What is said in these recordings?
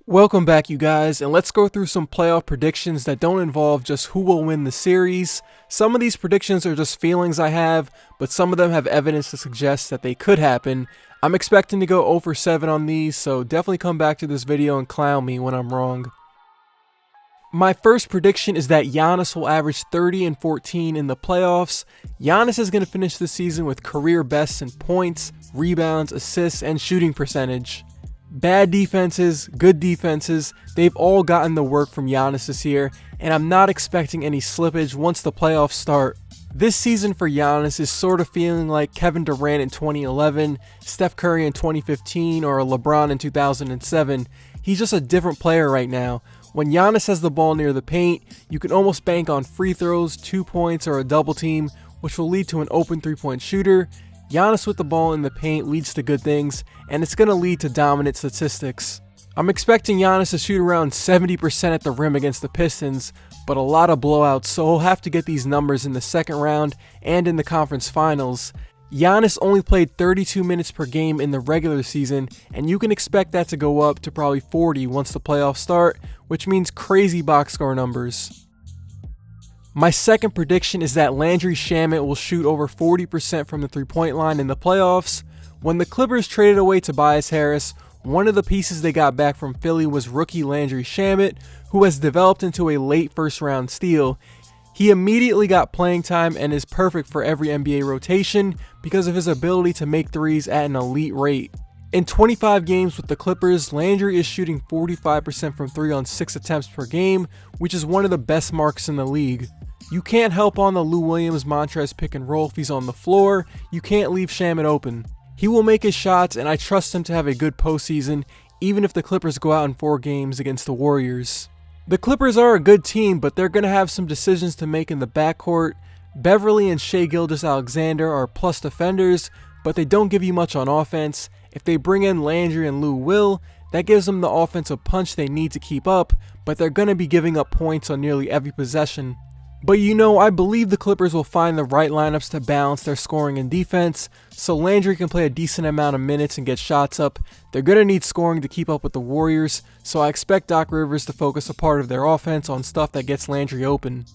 Welcome back, you guys, and let's go through some playoff predictions that don't involve just who will win the series. Some of these predictions are just feelings I have, but some of them have evidence to suggest that they could happen. I'm expecting to go 0 for 7 on these, so definitely come back to this video and clown me when I'm wrong. My first prediction is that Giannis will average 30 and 14 in the playoffs. Giannis is going to finish the season with career bests in points, rebounds, assists, and shooting percentage. Bad defenses, good defenses, they've all gotten the work from Giannis this year, and I'm not expecting any slippage once the playoffs start. This season for Giannis is sort of feeling like Kevin Durant in 2011, Steph Curry in 2015, or LeBron in 2007. He's just a different player right now. When Giannis has the ball near the paint, you can almost bank on free throws, 2 points, or a double team, which will lead to an open 3-point shooter. Giannis with the ball in the paint leads to good things, and it's going to lead to dominant statistics. I'm expecting Giannis to shoot around 70% at the rim against the Pistons, but a lot of blowouts, so he'll have to get these numbers in the second round and in the conference finals. Giannis only played 32 minutes per game in the regular season, and you can expect that to go up to probably 40 once the playoffs start, which means crazy box score numbers. My second prediction is that Landry Shamet will shoot over 40% from the three-point line in the playoffs. When the Clippers traded away Tobias Harris, one of the pieces they got back from Philly was rookie Landry Shamet, who has developed into a late first-round steal. He immediately got playing time and is perfect for every NBA rotation because of his ability to make threes at an elite rate. In 25 games with the Clippers, Landry is shooting 45% from 3 on 6 attempts per game, which is one of the best marks in the league. You can't help on the Lou Williams-Montrez pick and roll if he's on the floor. You can't leave Shamet open. He will make his shots, and I trust him to have a good postseason, even if the Clippers go out in 4 games against the Warriors. The Clippers are a good team, but they're going to have some decisions to make in the backcourt. Beverly and Shai Gilgeous-Alexander are plus defenders, but they don't give you much on offense. If they bring in Landry and Lou Will, that gives them the offensive punch they need to keep up, but they're going to be giving up points on nearly every possession. But I believe the Clippers will find the right lineups to balance their scoring and defense, so Landry can play a decent amount of minutes and get shots up. They're going to need scoring to keep up with the Warriors, so I expect Doc Rivers to focus a part of their offense on stuff that gets Landry open.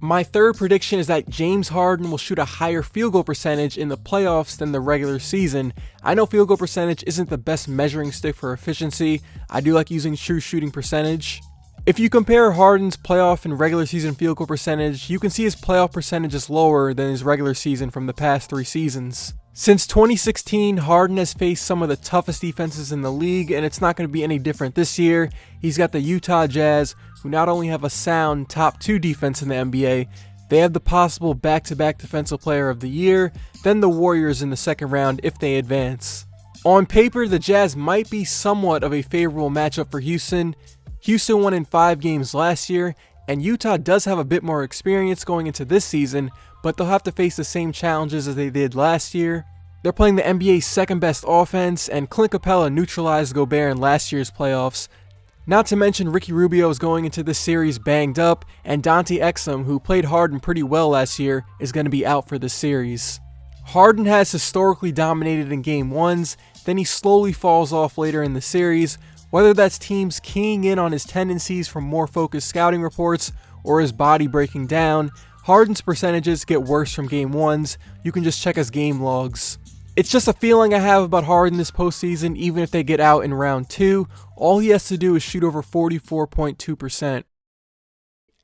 My third prediction is that James Harden will shoot a higher field goal percentage in the playoffs than the regular season. I know field goal percentage isn't the best measuring stick for efficiency. I do like using true shooting percentage. If you compare Harden's playoff and regular season field goal percentage, you can see his playoff percentage is lower than his regular season from the past 3 seasons. Since 2016, Harden has faced some of the toughest defenses in the league, and it's not going to be any different this year. He's got the Utah Jazz, who not only have a sound top 2 defense in the NBA, they have the possible back-to-back Defensive Player of the Year, then the Warriors in the second round if they advance. On paper, the Jazz might be somewhat of a favorable matchup for Houston. Houston won in 5 games last year, and Utah does have a bit more experience going into this season, but they'll have to face the same challenges as they did last year. They're playing the NBA's second best offense, and Clint Capella neutralized Gobert in last year's playoffs. Not to mention Ricky Rubio is going into this series banged up, and Dante Exum, who played Harden pretty well last year, is going to be out for this series. Harden has historically dominated in Game 1s, then he slowly falls off later in the series, whether that's teams keying in on his tendencies from more focused scouting reports or his body breaking down. Harden's percentages get worse from Game 1s. You can just check his game logs. It's just a feeling I have about Harden this postseason. Even if they get out in round 2, all he has to do is shoot over 44.2%.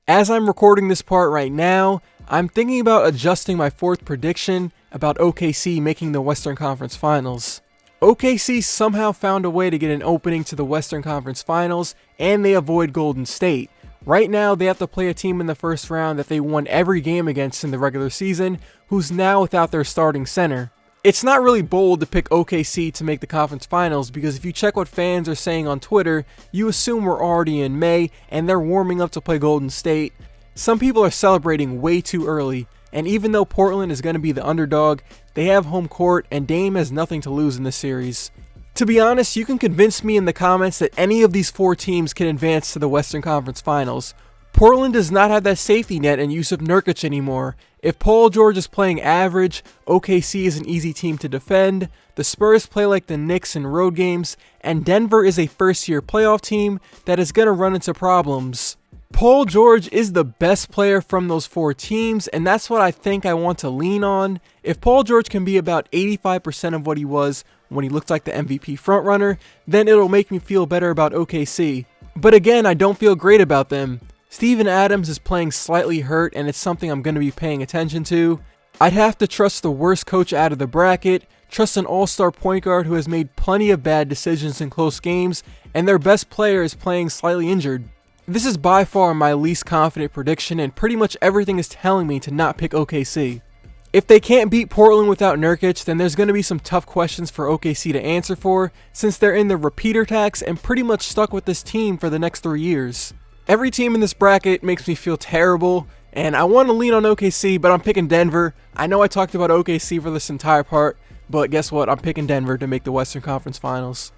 As I'm recording this part right now, I'm thinking about adjusting my 4th prediction about OKC making the Western Conference Finals. OKC somehow found a way to get an opening to the Western Conference Finals, and they avoid Golden State. Right now, they have to play a team in the first round that they won every game against in the regular season, who's now without their starting center. It's not really bold to pick OKC to make the conference finals because if you check what fans are saying on Twitter, you assume we're already in May and they're warming up to play Golden State. Some people are celebrating way too early, and even though Portland is going to be the underdog, they have home court and Dame has nothing to lose in this series. To be honest, you can convince me in the comments that any of these 4 teams can advance to the Western Conference Finals. Portland does not have that safety net in Yusuf Nurkic anymore. If Paul George is playing average, OKC is an easy team to defend, the Spurs play like the Knicks in road games, and Denver is a first-year playoff team that is going to run into problems. Paul George is the best player from those 4 teams, and that's what I think I want to lean on. If Paul George can be about 85% of what he was when he looked like the MVP frontrunner, then it'll make me feel better about OKC. But again, I don't feel great about them. Steven Adams is playing slightly hurt, and it's something I'm going to be paying attention to. I'd have to trust the worst coach out of the bracket, trust an all-star point guard who has made plenty of bad decisions in close games, and their best player is playing slightly injured. This is by far my least confident prediction, and pretty much everything is telling me to not pick OKC. If they can't beat Portland without Nurkic, then there's going to be some tough questions for OKC to answer for, since they're in the repeater tax and pretty much stuck with this team for the next 3 years. Every team in this bracket makes me feel terrible, and I want to lean on OKC, but I'm picking Denver. I know I talked about OKC for this entire part, but guess what? I'm picking Denver to make the Western Conference Finals.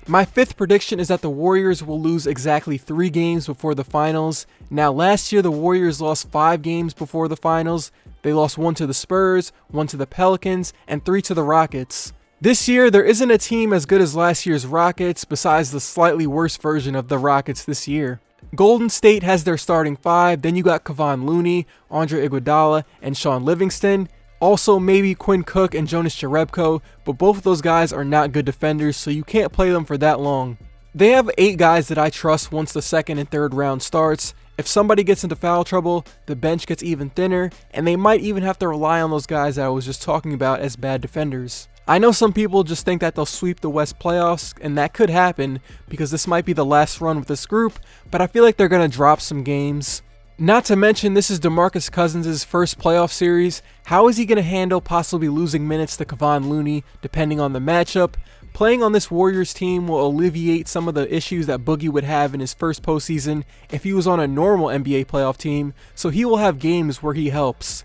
My 5th prediction is that the Warriors will lose exactly 3 games before the finals. Now, last year the Warriors lost 5 games before the finals. They lost 1 to the Spurs, 1 to the Pelicans, and 3 to the Rockets. This year, there isn't a team as good as last year's Rockets, besides the slightly worse version of the Rockets this year. Golden State has their starting 5, then you got Kevon Looney, Andre Iguodala, and Sean Livingston. Also, maybe Quinn Cook and Jonas Jerebko, but both of those guys are not good defenders, so you can't play them for that long. They have 8 guys that I trust once the 2nd and 3rd round starts. If somebody gets into foul trouble, the bench gets even thinner, and they might even have to rely on those guys that I was just talking about as bad defenders. I know some people just think that they'll sweep the West playoffs, and that could happen because this might be the last run with this group, but I feel like they're going to drop some games. Not to mention, this is DeMarcus Cousins' first playoff series. How is he going to handle possibly losing minutes to Kevon Looney, depending on the matchup? Playing on this Warriors team will alleviate some of the issues that Boogie would have in his first postseason if he was on a normal NBA playoff team, so he will have games where he helps.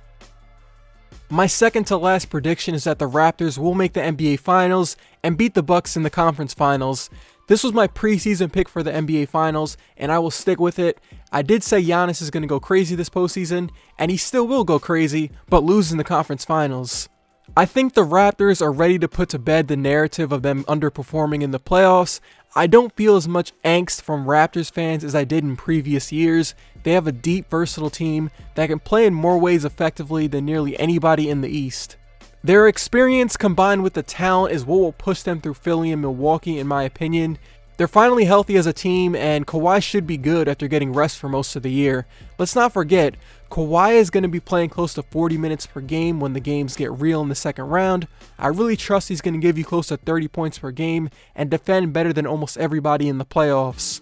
My second to last prediction is that the Raptors will make the NBA Finals and beat the Bucks in the conference finals. This was my preseason pick for the NBA Finals, and I will stick with it. I did say Giannis is going to go crazy this postseason, and he still will go crazy, but lose in the conference finals. I think the Raptors are ready to put to bed the narrative of them underperforming in the playoffs. I don't feel as much angst from Raptors fans as I did in previous years. They have a deep, versatile team that can play in more ways effectively than nearly anybody in the East. Their experience combined with the talent is what will push them through Philly and Milwaukee, in my opinion. They're finally healthy as a team, and Kawhi should be good after getting rest for most of the year. Let's not forget, Kawhi is going to be playing close to 40 minutes per game when the games get real in the second round. I really trust he's going to give you close to 30 points per game and defend better than almost everybody in the playoffs.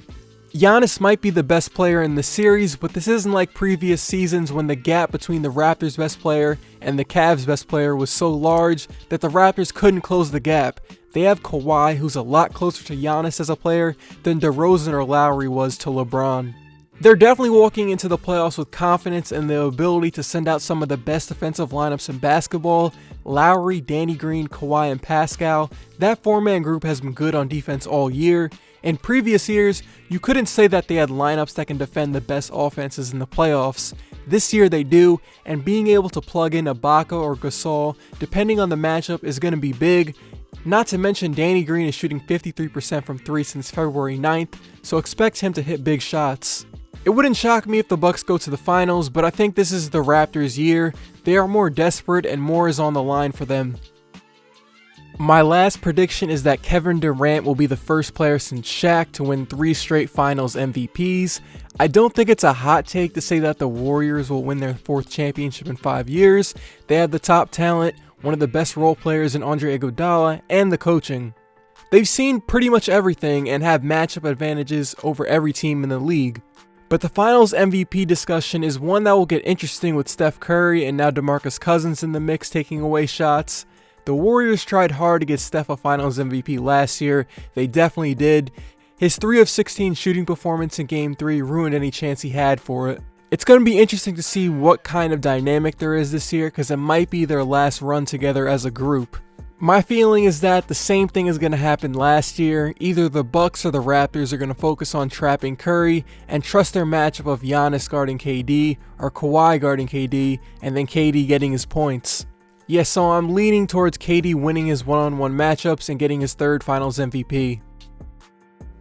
Giannis might be the best player in the series, but this isn't like previous seasons when the gap between the Raptors' best player and the Cavs' best player was so large that the Raptors couldn't close the gap. They have Kawhi, who's a lot closer to Giannis as a player than DeRozan or Lowry was to LeBron. They're definitely walking into the playoffs with confidence and the ability to send out some of the best defensive lineups in basketball. Lowry, Danny Green, Kawhi, and Pascal. That four-man group has been good on defense all year. In previous years, you couldn't say that they had lineups that can defend the best offenses in the playoffs. This year they do, and being able to plug in Ibaka or Gasol, depending on the matchup, is going to be big. Not to mention Danny Green is shooting 53% from 3 since February 9th, so expect him to hit big shots. It wouldn't shock me if the Bucks go to the finals, but I think this is the Raptors' year. They are more desperate and more is on the line for them. My last prediction is that Kevin Durant will be the first player since Shaq to win 3 straight finals MVPs. I don't think it's a hot take to say that the Warriors will win their 4th championship in 5 years. They have the top talent, one of the best role players in Andre Iguodala, and the coaching. They've seen pretty much everything and have matchup advantages over every team in the league. But the finals MVP discussion is one that will get interesting with Steph Curry and now DeMarcus Cousins in the mix taking away shots. The Warriors tried hard to get Steph a finals MVP last year. They definitely did. His 3 of 16 shooting performance in Game 3 ruined any chance he had for it. It's going to be interesting to see what kind of dynamic there is this year because it might be their last run together as a group. My feeling is that the same thing is going to happen last year. Either the Bucks or the Raptors are going to focus on trapping Curry and trust their matchup of Giannis guarding KD or Kawhi guarding KD and then KD getting his points. Yeah, so I'm leaning towards KD winning his one-on-one matchups and getting his third Finals MVP.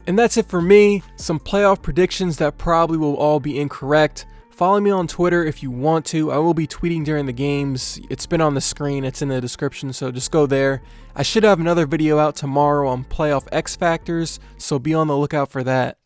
And that's it for me. Some playoff predictions that probably will all be incorrect. Follow me on Twitter if you want to. I will be tweeting during the games. It's been on the screen. It's in the description, so just go there. I should have another video out tomorrow on playoff X Factors, so be on the lookout for that.